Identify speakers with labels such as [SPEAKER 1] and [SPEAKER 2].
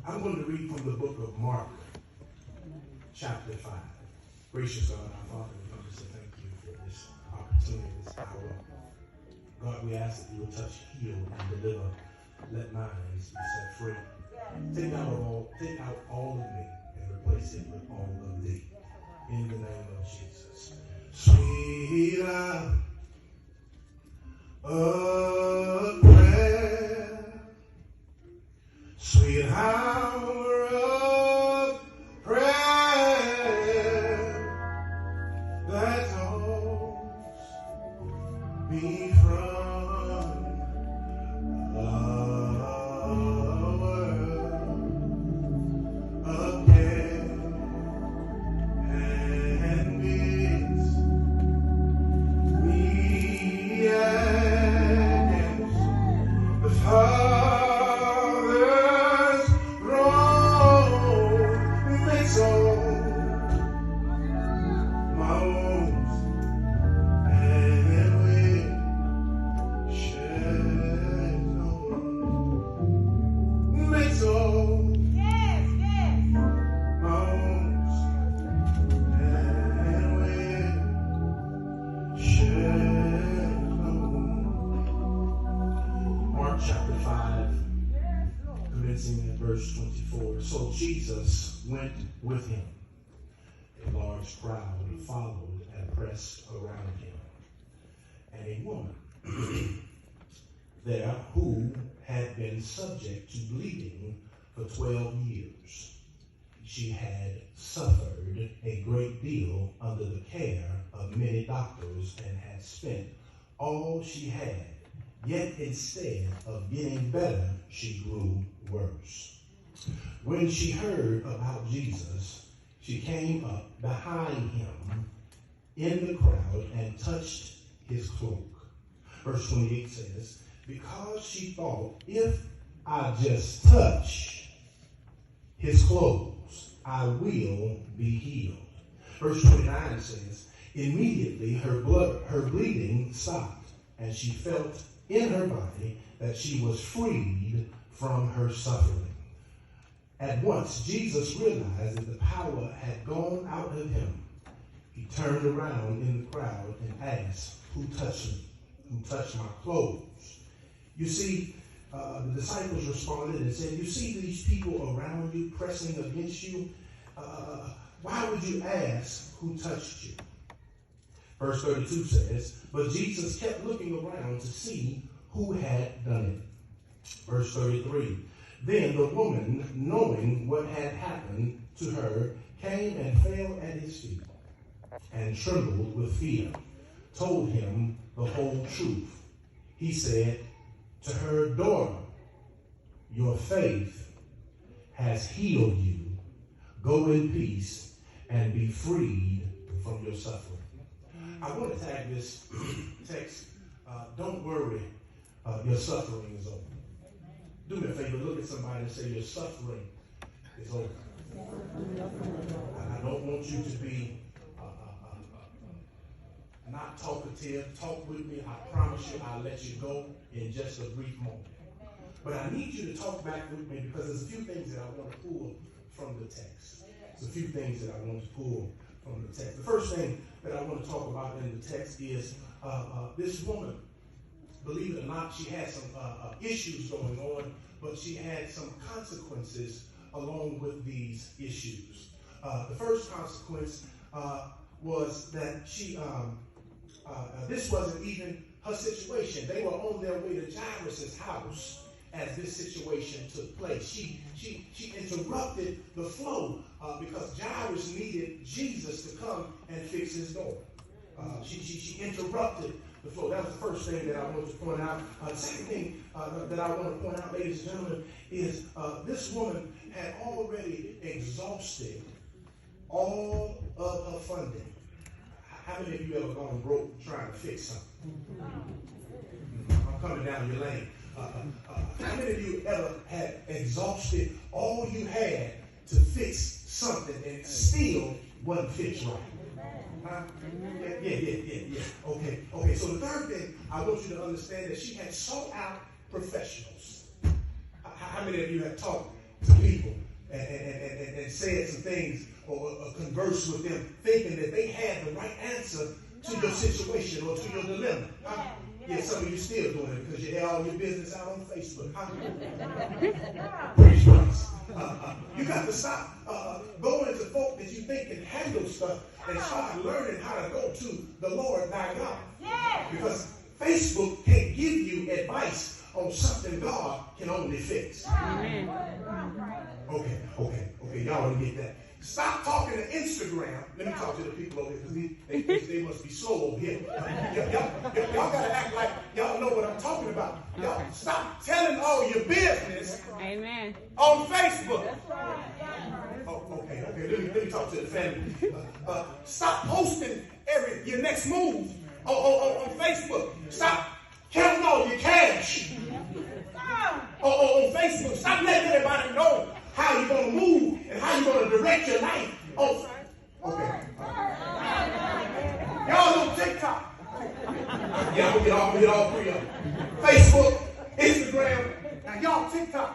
[SPEAKER 1] I'm going to read from the book of Mark, chapter 5. Gracious God, our Father, we come to say thank you for this opportunity, this hour. God, we ask that you will touch, heal, and deliver. Let minds be set free. Take out all of me and replace it with all of thee. In the name of Jesus. Sweet hour of prayer. Sweet hour of prayer that holds me from a world of care and bids me against the Father's throne, makes all my wounds and will shed known, makes all my wounds and will shed known. Mark chapter 5, commencing at verse 24. So Jesus went with him. A large crowd followed and pressed around him. And a woman there who had been subject to bleeding for 12 years. She had suffered a great deal under the care of many doctors and had spent all she had. Yet instead of getting better, she grew worse. When she heard about Jesus, she came up behind him in the crowd and touched his cloak. Verse 28 says, because she thought, if I just touch his clothes, I will be healed. Verse 29 says, immediately her bleeding stopped, and she felt in her body that she was freed from her suffering. At once, Jesus realized that the power had gone out of him. He turned around in the crowd and asked, who touched me? Who touched my clothes? You see, the disciples responded and said, you see these people around you pressing against you? Why would you ask who touched you? Verse 32 says, but Jesus kept looking around to see who had done it. Verse 33, then the woman, knowing what had happened to her, came and fell at his feet and trembled with fear, told him the whole truth. He said to her, daughter, your faith has healed you. Go in peace and be freed from your suffering. I want to tag this text, don't worry, your suffering is over. Do me a favor, look at somebody and say, your suffering is over. I don't want you to be not talkative. Talk with me. I promise you I'll let you go in just a brief moment. But I need you to talk back with me because there's a few things that I want to pull from the text. There's a few things that I want to pull from the text. The first thing that I want to talk about in the text is this woman. Believe it or not, she had some issues going on, but she had some consequences along with these issues. The first consequence was that she, this wasn't even her situation. They were on their way to Jairus' house as this situation took place. She interrupted the flow because Jairus needed Jesus to come and fix his daughter. She interrupted the flow. That was the first thing that I want to point out. The second thing that I want to point out, ladies and gentlemen, is this woman had already exhausted all of her funding. How many of you ever gone broke trying to fix something? I'm coming down your lane. How many of you ever had exhausted all you had to fix something and still wasn't fixed right? Yeah. Okay. So the third thing I want you to understand that she had sought out professionals. How many of you have talked to people and said some things or conversed with them thinking that they had the right answer to your situation or to your dilemma. Yeah, some of you still doing it because you had all your business out on Facebook. Praise Christ. You got to stop going to folk that you think can handle stuff and start learning how to go to the Lord thy God. Because Facebook can't give you advice on something God can only fix. Okay. Y'all don't get that. Stop talking to Instagram. Let me talk to the people over here because they must be slow over here. Y'all got to act like y'all know what I'm talking about. Y'all stop telling all your business on Facebook. Okay. Let me talk to the family. Stop posting your next move on Facebook. Stop counting all your cash on Facebook. Stop letting everybody know how you're going to move and how you're going to direct your life. Okay. Y'all on TikTok. Yeah, I'm going to get all three of them. Facebook, Instagram. Now y'all TikTok.